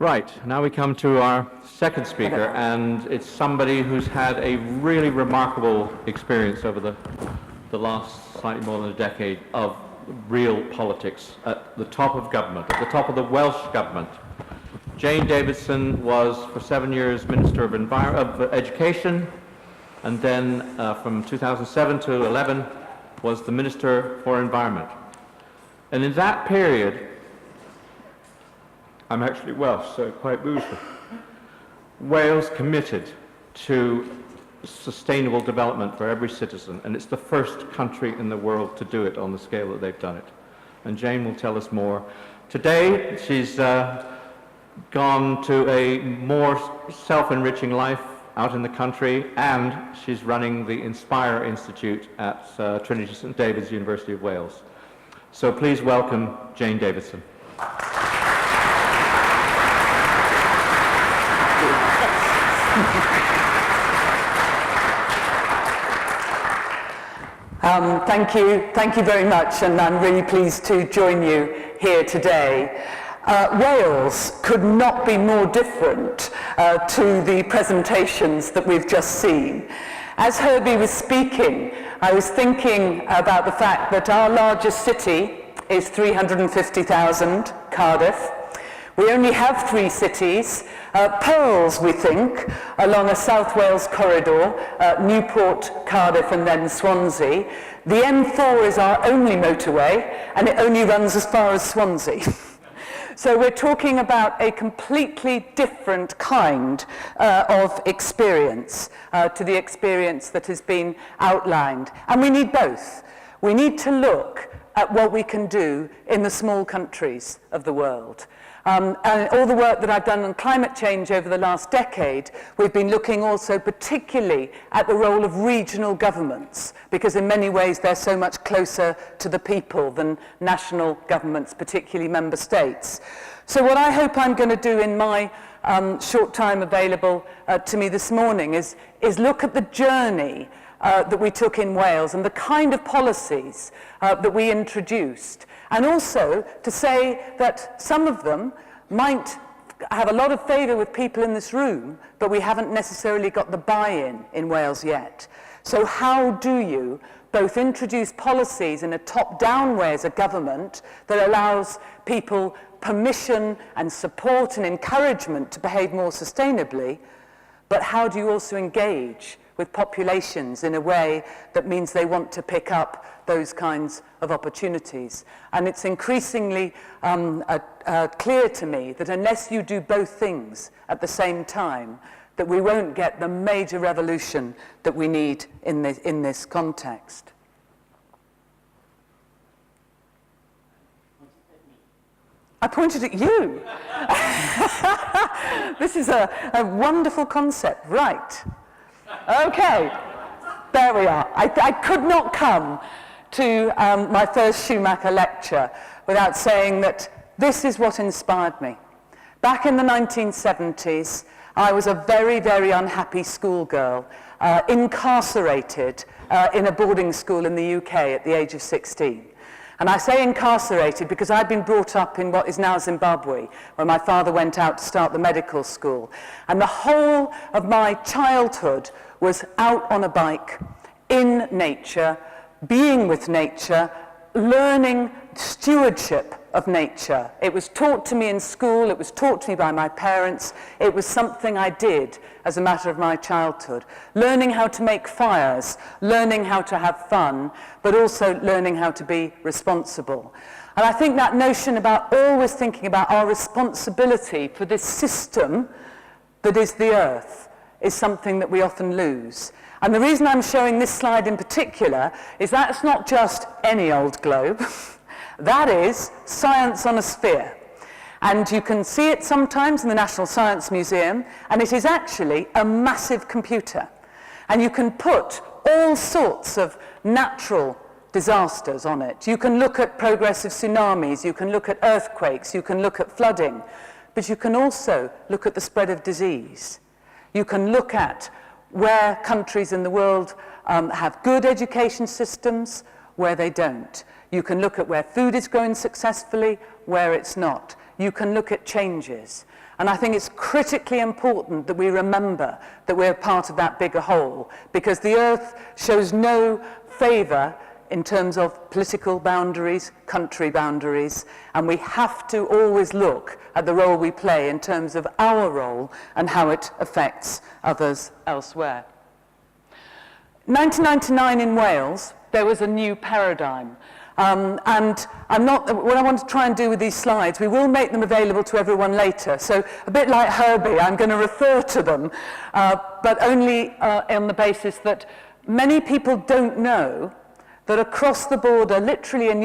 Right, now we come to our second speaker, and it's somebody who's had a really remarkable experience over the last slightly more than a decade of real politics at the top of government, at the top of the Welsh Government. Jane Davidson was for 7 years Minister of Education, and then from 2007 to 11 was the Minister for Environment. And in that period, I'm actually Welsh, so quite moved. Wales committed to sustainable development for every citizen, and it's the first country in the world to do it on the scale that they've done it. And Jane will tell us more. Today, she's gone to a more self-enriching life out in the country, and she's running the Inspire Institute at Trinity Saint David's, University of Wales. So please welcome Jane Davidson. Thank you very much, and I'm really pleased to join you here today. Wales could not be more different to the presentations that we've just seen. As Herbie was speaking, I was thinking about the fact that our largest city is 350,000, Cardiff. We only have 3 cities, pearls, we think, along a South Wales corridor, Newport, Cardiff, and then Swansea. The M4 is our only motorway, and it only runs as far as Swansea. So we're talking about a completely different kind of experience to the experience that has been outlined. And we need both. We need to look at what we can do in the small countries of the world. And all the work that I've done on climate change over the last decade, we've been looking also particularly at the role of regional governments, because in many ways they're so much closer to the people than national governments, particularly member states. So what I hope I'm going to do in my short time available to me this morning is look at the journey that we took in Wales and the kind of policies that we introduced. And also to say that some of them might have a lot of favour with people in this room, but we haven't necessarily got the buy-in in Wales yet. So how do you both introduce policies in a top-down way as a government that allows people permission and support and encouragement to behave more sustainably, but how do you also engage with populations in a way that means they want to pick up those kinds of opportunities? And it's increasingly clear to me that unless you do both things at the same time, that we won't get the major revolution that we need in this context. I pointed at you. This is a wonderful concept, right? Okay, there we are. I could not come to my first Schumacher lecture without saying that this is what inspired me. Back in the 1970s, I was a very, very unhappy schoolgirl, incarcerated in a boarding school in the UK at the age of 16. And I say incarcerated because I'd been brought up in what is now Zimbabwe, where my father went out to start the medical school. And the whole of my childhood was out on a bike, in nature, being with nature, learning stewardship of nature. It was taught to me in school, it was taught to me by my parents, it was something I did as a matter of my childhood. Learning how to make fires, learning how to have fun, but also learning how to be responsible. And I think that notion about always thinking about our responsibility for this system that is the earth is something that we often lose. And the reason I'm showing this slide in particular is that's not just any old globe. That is science on a sphere. And you can see it sometimes in the National Science Museum, and it is actually a massive computer. And you can put all sorts of natural disasters on it. You can look at progressive tsunamis, you can look at earthquakes, you can look at flooding, but you can also look at the spread of disease. You can look at where countries in the world have good education systems, where they don't. You can look at where food is growing successfully, where it's not. You can look at changes. And I think it's critically important that we remember that we're part of that bigger whole, because the earth shows no favour in terms of political boundaries, country boundaries, and we have to always look at the role we play in terms of our role and how it affects others elsewhere. 1999 in Wales, there was a new paradigm. And what I want to try and do with these slides, we will make them available to everyone later. So a bit like Herbie, I'm going to refer to them, but only on the basis that many people don't know that across the border, literally in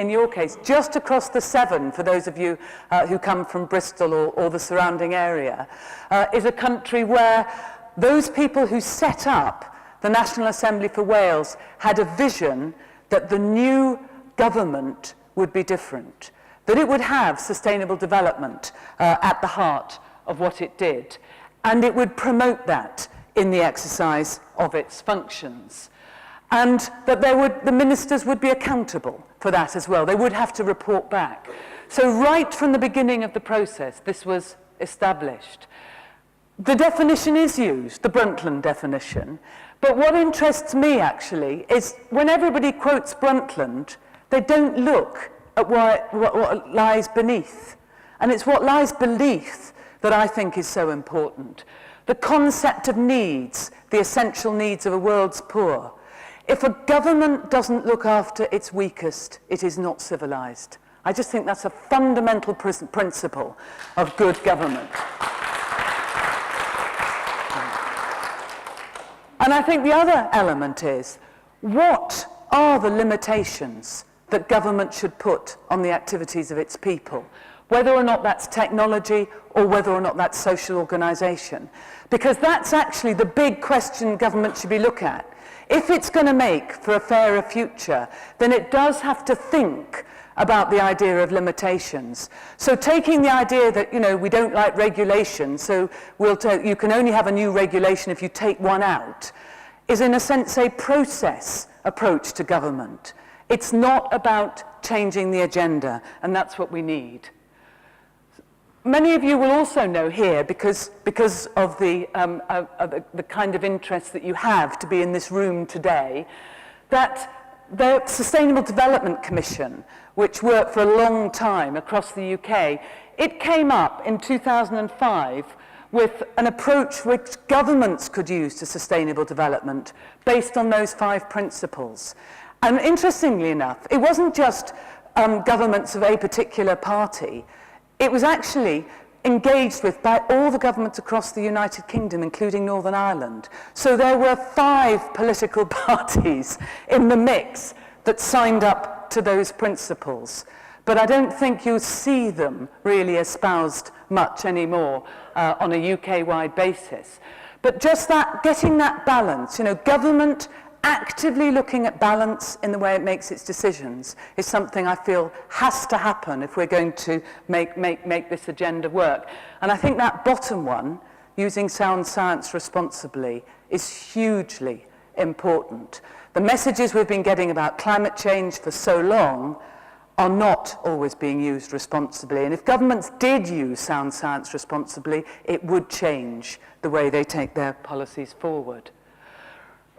your case, just across the Severn, for those of you who come from Bristol or the surrounding area, is a country where those people who set up the National Assembly for Wales had a vision that the new government would be different, that it would have sustainable development at the heart of what it did, and it would promote that in the exercise of its functions. And that the ministers would be accountable for that as well. They would have to report back. So right from the beginning of the process, this was established. The definition is used, the Brundtland definition, but what interests me actually is when everybody quotes Brundtland, they don't look at what lies beneath. And it's what lies beneath that I think is so important. The concept of needs, the essential needs of a world's poor. If a government doesn't look after its weakest, it is not civilized. I just think that's a fundamental principle of good government. And I think the other element is, what are the limitations that government should put on the activities of its people, whether or not that's technology or whether or not that's social organisation? Because that's actually the big question government should be looking at. If it's going to make for a fairer future, then it does have to think about the idea of limitations. So taking the idea that, we don't like regulation, so you can only have a new regulation if you take one out, is in a sense a process approach to government. It's not about changing the agenda, and that's what we need. Many of you will also know here, because of the kind of interest that you have to be in this room today, that the Sustainable Development Commission, which worked for a long time across the UK, it came up in 2005 with an approach which governments could use to sustainable development based on those 5 principles. And interestingly enough, it wasn't just governments of a particular party. It was actually engaged with by all the governments across the United Kingdom, including Northern Ireland. So there were 5 political parties in the mix that signed up to those principles. But I don't think you see them really espoused much anymore on a UK-wide basis. But just that, getting that balance, government actively looking at balance in the way it makes its decisions is something I feel has to happen if we're going to make this agenda work. And I think that bottom one, using sound science responsibly, is hugely important. The messages we've been getting about climate change for so long are not always being used responsibly. And if governments did use sound science responsibly, it would change the way they take their policies forward.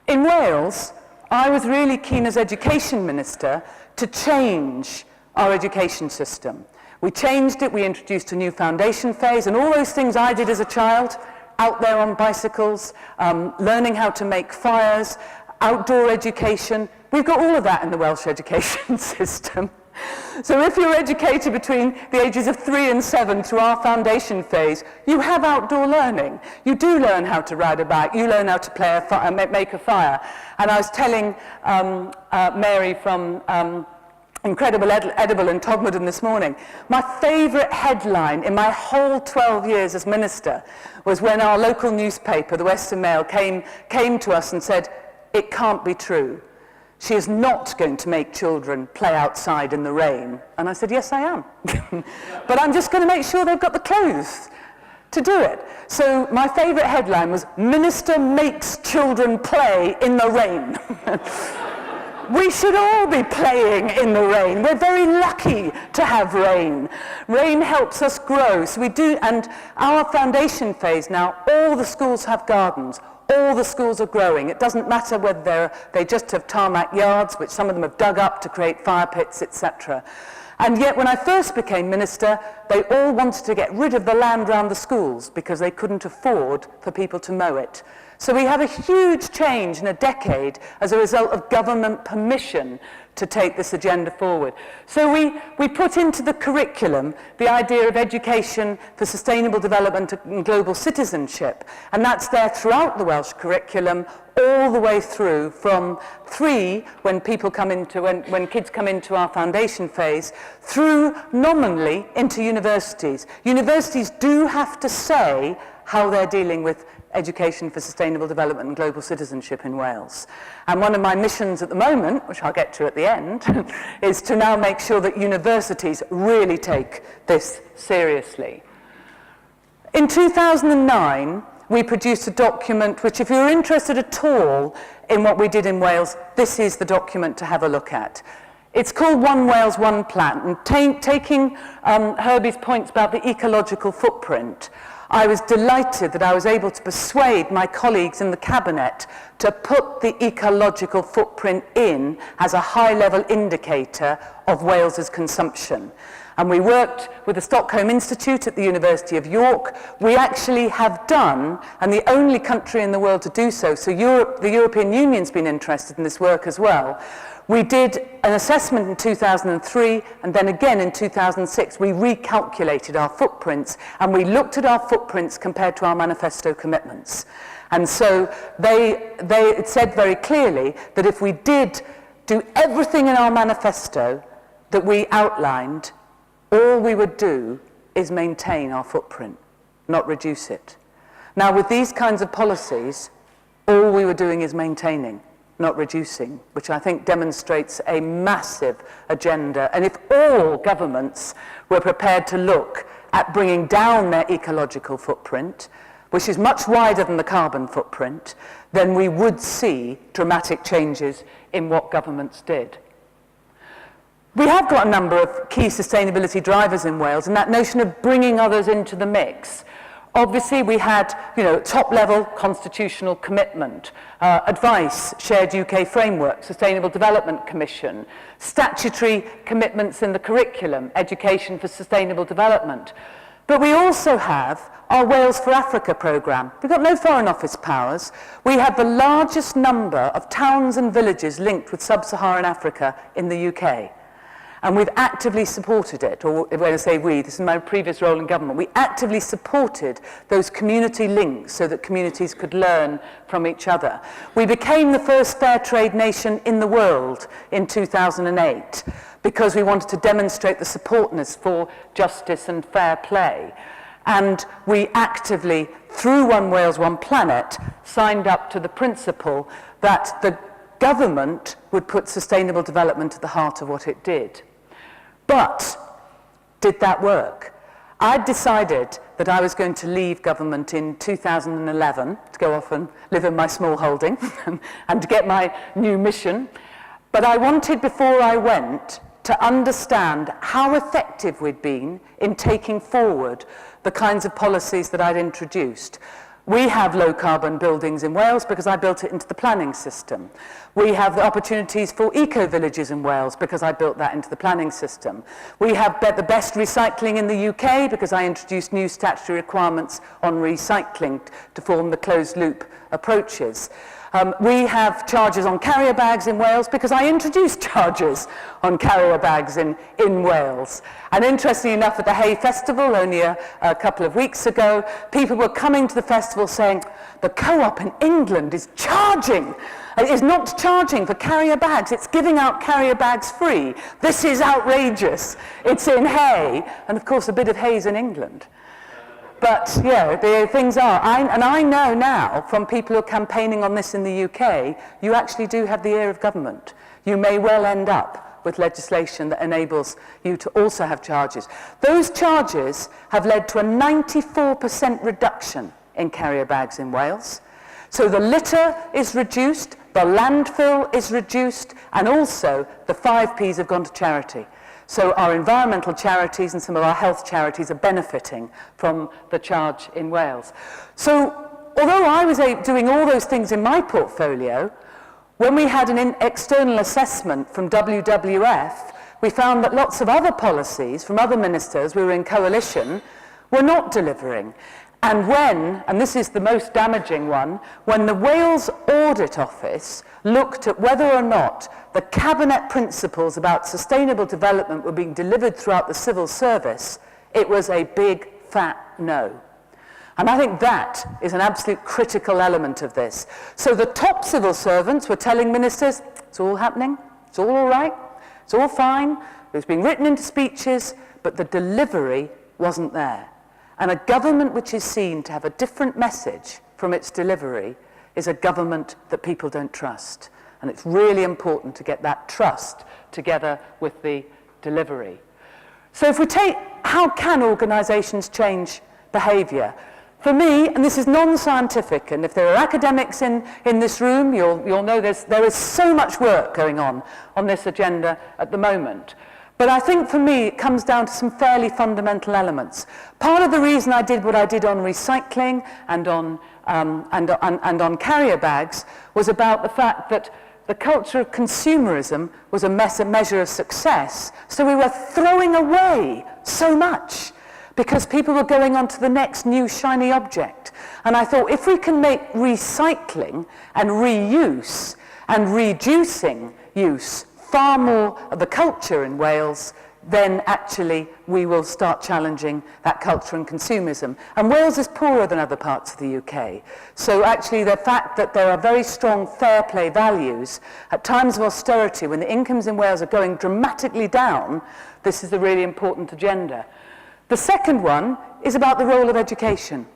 In Wales, I was really keen as Education Minister to change our education system. We changed it, we introduced a new foundation phase, and all those things I did as a child, out there on bicycles, learning how to make fires, outdoor education, we've got all of that in the Welsh education system. So if you're educated between the ages of 3 and 7 through our foundation phase, you have outdoor learning. You do learn how to ride a bike, you learn how to make a fire. And I was telling Mary from Incredible Edible in Todmorden this morning, my favourite headline in my whole 12 years as minister was when our local newspaper, the Western Mail, came to us and said, "It can't be true. She is not going to make children play outside in the rain." And I said, "Yes, I am." "But I'm just going to make sure they've got the clothes to do it." So my favourite headline was, "Minister makes children play in the rain." We should all be playing in the rain. We're very lucky to have rain. Rain helps us grow. So we do, and our foundation phase now, all the schools have gardens. All the schools are growing. It doesn't matter whether they just have tarmac yards, which some of them have dug up to create fire pits, etc. And yet when I first became minister, they all wanted to get rid of the land around the schools because they couldn't afford for people to mow it. So we have a huge change in a decade as a result of government permission to take this agenda forward. So we put into the curriculum the idea of education for sustainable development and global citizenship, and that's there throughout the Welsh curriculum all the way through from 3 when kids come into our foundation phase, through nominally into universities. Universities do have to say how they're dealing with education for sustainable development and global citizenship in Wales. And one of my missions at the moment, which I'll get to at the end, is to now make sure that universities really take this seriously. In 2009, we produced a document which, if you're interested at all in what we did in Wales, this is the document to have a look at. It's called One Wales, One Plan, and taking Herbie's points about the ecological footprint, I was delighted that I was able to persuade my colleagues in the Cabinet to put the ecological footprint in as a high-level indicator of Wales's consumption. And we worked with the Stockholm Institute at the University of York. We actually have done, and the only country in the world to do so, so the European Union's been interested in this work as well. We did an assessment in 2003, and then again in 2006, we recalculated our footprints, and we looked at our footprints compared to our manifesto commitments. And so it said very clearly that if we did do everything in our manifesto that we outlined, all we would do is maintain our footprint, not reduce it. Now, with these kinds of policies, all we were doing is maintaining, not reducing, which I think demonstrates a massive agenda. And if all governments were prepared to look at bringing down their ecological footprint, which is much wider than the carbon footprint, then we would see dramatic changes in what governments did. We have got a number of key sustainability drivers in Wales, and that notion of bringing others into the mix. Obviously, we had, top-level constitutional commitment, advice, shared UK framework, Sustainable Development Commission, statutory commitments in the curriculum, education for sustainable development. But we also have our Wales for Africa programme. We've got no Foreign Office powers. We have the largest number of towns and villages linked with sub-Saharan Africa in the UK. And we've actively supported it, or when I say we, this is my previous role in government, we actively supported those community links so that communities could learn from each other. We became the first fair trade nation in the world in 2008 because we wanted to demonstrate the supportness for justice and fair play. And we actively, through One Wales, One Planet, signed up to the principle that the government would put sustainable development at the heart of what it did. But did that work? I'd decided that I was going to leave government in 2011 to go off and live in my small holding and to get my new mission. But I wanted, before I went, to understand how effective we'd been in taking forward the kinds of policies that I'd introduced. We have low-carbon buildings in Wales because I built it into the planning system. We have the opportunities for eco-villages in Wales because I built that into the planning system. We have the best recycling in the UK because I introduced new statutory requirements on recycling to form the closed-loop approaches. We have charges on carrier bags in Wales because I introduced charges on carrier bags in Wales. And interestingly enough, at the Hay Festival only a couple of weeks ago, people were coming to the festival saying, the co-op in England is charging. It is not charging for carrier bags, it's giving out carrier bags free. This is outrageous. It's in Hay, and of course a bit of Hay's in England. But, yeah, the things are, and I know now from people who are campaigning on this in the UK, you actually do have the ear of government. You may well end up with legislation that enables you to also have charges. Those charges have led to a 94% reduction in carrier bags in Wales. So the litter is reduced, The landfill is reduced, and also the 5 Ps have gone to charity. So our environmental charities and some of our health charities are benefiting from the charge in Wales. So although I was doing all those things in my portfolio, when we had an external assessment from WWF, we found that lots of other policies from other ministers, we were in coalition, were not delivering. And when, and this is the most damaging one, when the Wales Audit Office looked at whether or not the cabinet principles about sustainable development were being delivered throughout the civil service, it was a big fat no. And I think that is an absolute critical element of this. So the top civil servants were telling ministers, it's all happening, it's all right, it's all fine, it was being written into speeches, but the delivery wasn't there. And a government which is seen to have a different message from its delivery is a government that people don't trust. And it's really important to get that trust together with the delivery. So if we take, how can organisations change behaviour? For me, and this is non-scientific, and if there are academics in this room, you'll know there is so much work going on this agenda at the moment. But I think for me, it comes down to some fairly fundamental elements. Part of the reason I did what I did on recycling and on carrier bags was about the fact that the culture of consumerism was a measure of success. So we were throwing away so much because people were going on to the next new shiny object. And I thought, if we can make recycling and reuse and reducing use far more of the culture in Wales, then actually we will start challenging that culture and consumerism. And Wales is poorer than other parts of the UK. So actually the fact that there are very strong fair play values at times of austerity, when the incomes in Wales are going dramatically down, this is a really important agenda. The second one is about the role of education.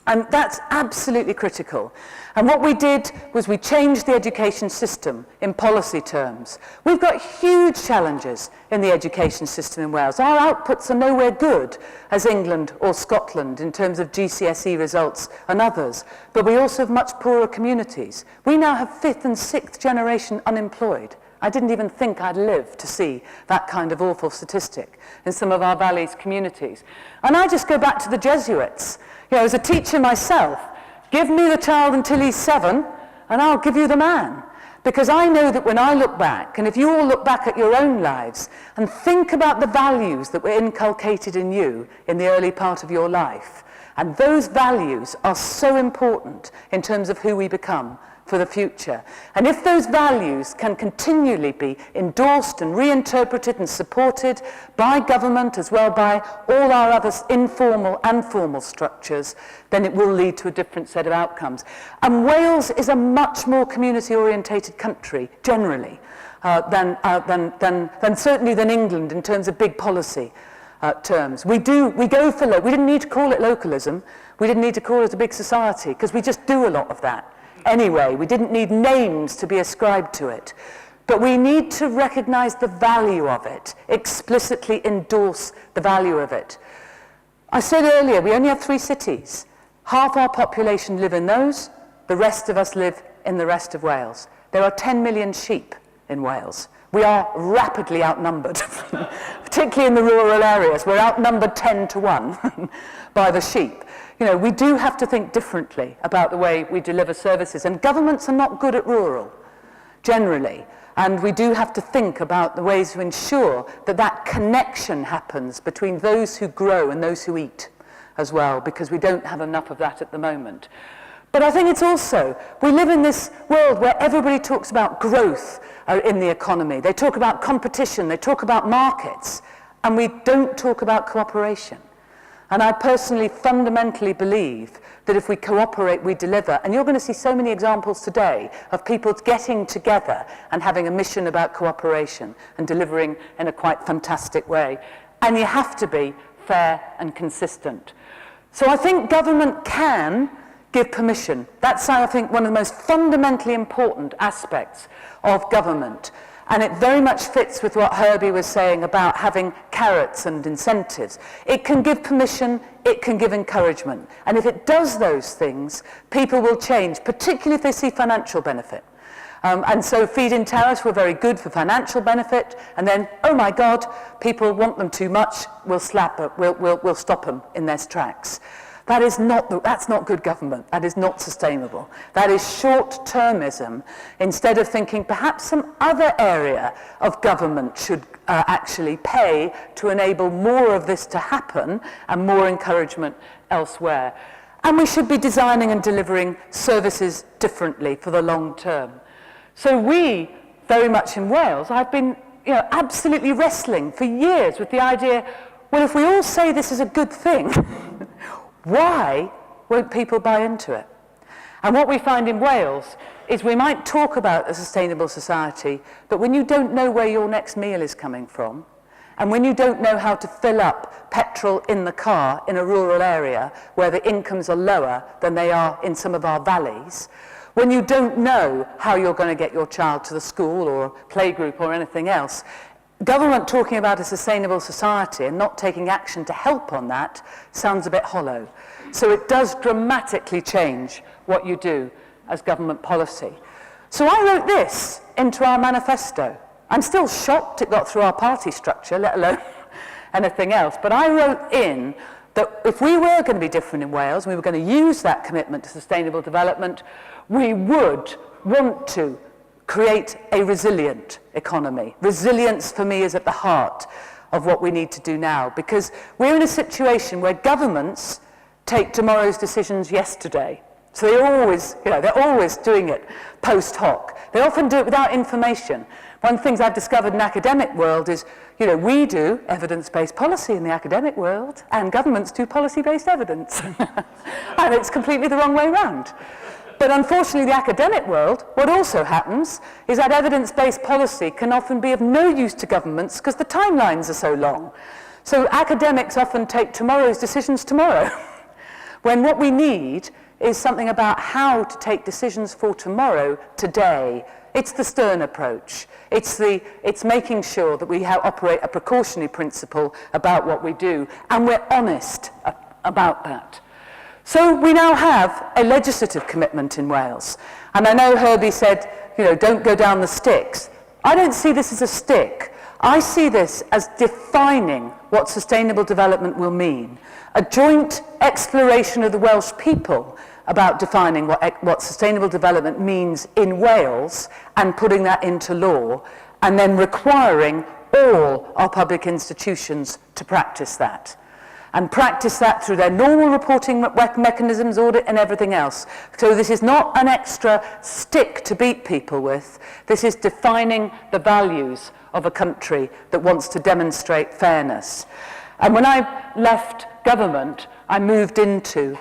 And that's absolutely critical. And what we did was we changed the education system in policy terms. We've got huge challenges in the education system in Wales. Our outputs are nowhere good as England or Scotland in terms of GCSE results and others. But we also have much poorer communities. We now have 5th and 6th generation unemployed. I didn't even think I'd live to see that kind of awful statistic in some of our valleys communities. And I just go back to the Jesuits. You know, as a teacher myself, give me the child until he's 7 and I'll give you the man. Because I know that when I look back, and if you all look back at your own lives and think about the values that were inculcated in you in the early part of your life, and those values are so important in terms of who we become for the future. And if those values can continually be endorsed and reinterpreted and supported by government as well by all our other informal and formal structures, then it will lead to a different set of outcomes. And Wales is a much more community-orientated country, generally, than certainly than England in terms of big policy terms. We didn't need to call it localism, we didn't need to call it a big society, because we just do a lot of that. Anyway, we didn't need names to be ascribed to it. But we need to recognize the value of it, explicitly endorse the value of it. I said earlier, we only have 3 cities. Half our population live in those, the rest of us live in the rest of Wales. There are 10 million sheep in Wales. We are rapidly outnumbered, particularly in the rural areas. We're outnumbered 10 to 1 by the sheep. You know, we do have to think differently about the way we deliver services, and governments are not good at rural, generally. And we do have to think about the ways to ensure that that connection happens between those who grow and those who eat as well, because we don't have enough of that at the moment. But I think it's also, we live in this world where everybody talks about growth in the economy. They talk about competition, they talk about markets, and we don't talk about cooperation. And I personally fundamentally believe that if we cooperate, we deliver. And you're going to see so many examples today of people getting together and having a mission about cooperation and delivering in a quite fantastic way. And you have to be fair and consistent. So I think government can give permission. That's, I think, one of the most fundamentally important aspects of government. And it very much fits with what Herbie was saying about having carrots and incentives. It can give permission, it can give encouragement. And if it does those things, people will change, particularly if they see financial benefit. And so feed-in tariffs were very good for financial benefit, and then, oh my God, people want them too much, we'll stop them in their tracks. That's not good government. That is not sustainable. That is short-termism, instead of thinking perhaps some other area of government should actually pay to enable more of this to happen and more encouragement elsewhere. And we should be designing and delivering services differently for the long term. So we, very much in Wales, I've been absolutely wrestling for years with the idea, well, if we all say this is a good thing, why won't people buy into it? And what we find in Wales is we might talk about a sustainable society, but when you don't know where your next meal is coming from, and when you don't know how to fill up petrol in the car in a rural area where the incomes are lower than they are in some of our valleys, when you don't know how you're going to get your child to the school or playgroup or anything else, government talking about a sustainable society and not taking action to help on that sounds a bit hollow. So it does dramatically change what you do as government policy. So I wrote this into our manifesto. I'm still shocked it got through our party structure, let alone anything else. But I wrote in that if we were going to be different in Wales, and we were going to use that commitment to sustainable development, we would want to create a resilient economy. Resilience, for me, is at the heart of what we need to do now, because we're in a situation where governments take tomorrow's decisions yesterday. So they're always doing it post hoc. They often do it without information. One of the things I've discovered in the academic world is, we do evidence-based policy in the academic world, and governments do policy-based evidence. And it's completely the wrong way around. But unfortunately, the academic world, what also happens is that evidence-based policy can often be of no use to governments because the timelines are so long. So academics often take tomorrow's decisions tomorrow, when what we need is something about how to take decisions for tomorrow, today. It's the Stern approach. It's making sure that we operate a precautionary principle about what we do, and we're honest about that. So we now have a legislative commitment in Wales. And I know Herbie said, don't go down the sticks. I don't see this as a stick. I see this as defining what sustainable development will mean. A joint exploration of the Welsh people about defining what sustainable development means in Wales and putting that into law, and then requiring all our public institutions to practice that. And practice that through their normal reporting mechanisms, audit and everything else. So this is not an extra stick to beat people with. This is defining the values of a country that wants to demonstrate fairness. And when I left government, I moved into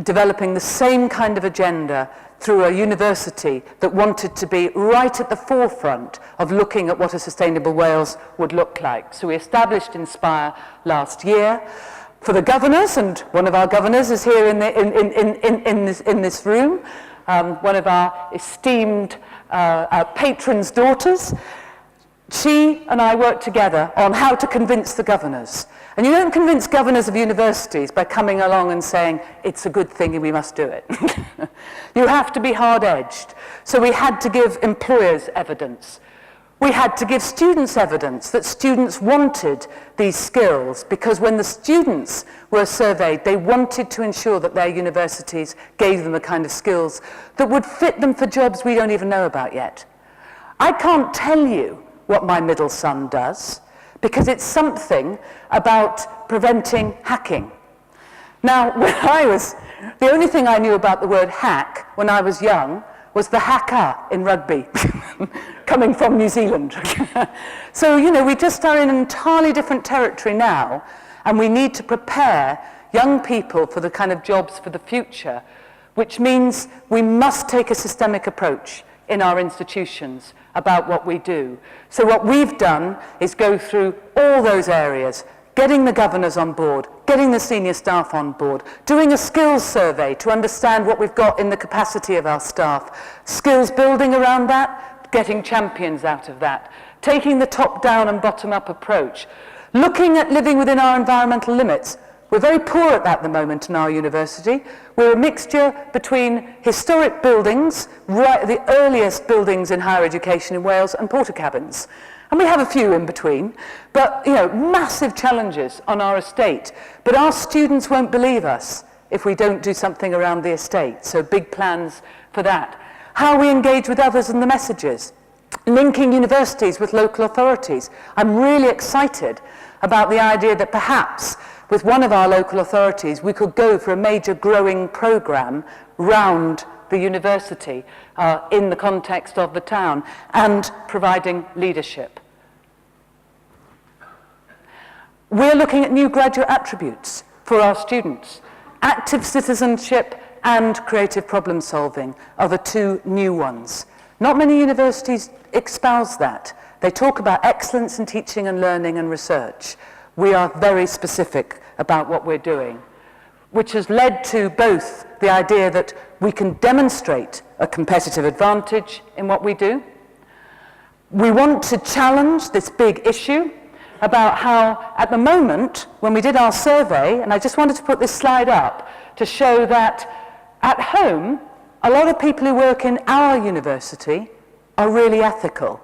developing the same kind of agenda through a university that wanted to be right at the forefront of looking at what a sustainable Wales would look like. So we established Inspire last year. For the governors, and one of our governors is here in this room, one of our esteemed patrons' daughters, she and I worked together on how to convince the governors. And you don't convince governors of universities by coming along and saying, it's a good thing and we must do it. You have to be hard-edged. So we had to give employers evidence. We had to give students evidence that students wanted these skills, because when the students were surveyed, they wanted to ensure that their universities gave them the kind of skills that would fit them for jobs we don't even know about yet. I can't tell you what my middle son does, because it's something about preventing hacking. Now, the only thing I knew about the word hack when I was young was the haka in rugby, coming from New Zealand. So, we just are in an entirely different territory now, and we need to prepare young people for the kind of jobs for the future, which means we must take a systemic approach in our institutions about what we do. So what we've done is go through all those areas, getting the governors on board, getting the senior staff on board, doing a skills survey to understand what we've got in the capacity of our staff, skills building around that, getting champions out of that, taking the top-down and bottom-up approach, looking at living within our environmental limits. We're very poor at that at the moment in our university. We're a mixture between historic buildings, right, the earliest buildings in higher education in Wales, and porter cabins. And we have a few in between, but massive challenges on our estate. But our students won't believe us if we don't do something around the estate, so big plans for that. How we engage with others and the messages. Linking universities with local authorities. I'm really excited about the idea that perhaps with one of our local authorities we could go for a major growing programme round the university in the context of the town and providing leadership. We're looking at new graduate attributes for our students. Active citizenship and creative problem solving are the two new ones. Not many universities espouse that. They talk about excellence in teaching and learning and research. We are very specific about what we're doing, which has led to both the idea that we can demonstrate a competitive advantage in what we do. We want to challenge this big issue about how, at the moment, when we did our survey, and I just wanted to put this slide up to show that at home, a lot of people who work in our university are really ethical,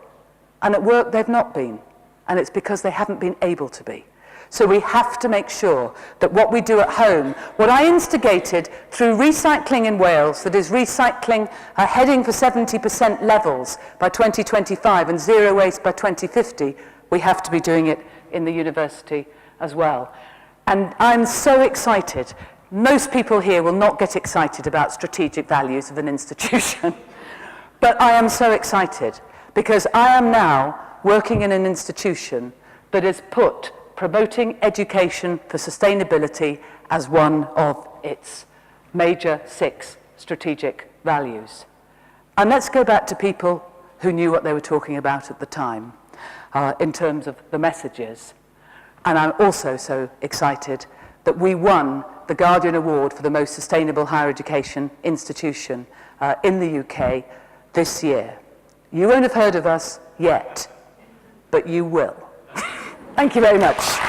and at work they've not been, and it's because they haven't been able to be. So we have to make sure that what we do at home, what I instigated through recycling in Wales, that is recycling heading for 70% levels by 2025 and zero waste by 2050, we have to be doing it in the university as well. And I'm so excited. Most people here will not get excited about strategic values of an institution, but I am so excited because I am now working in an institution that has put promoting education for sustainability as one of its major 6 strategic values. And let's go back to people who knew what they were talking about at the time in terms of the messages. And I'm also so excited that we won the Guardian Award for the most sustainable higher education institution in the UK this year. You won't have heard of us yet, but you will. Thank you very much.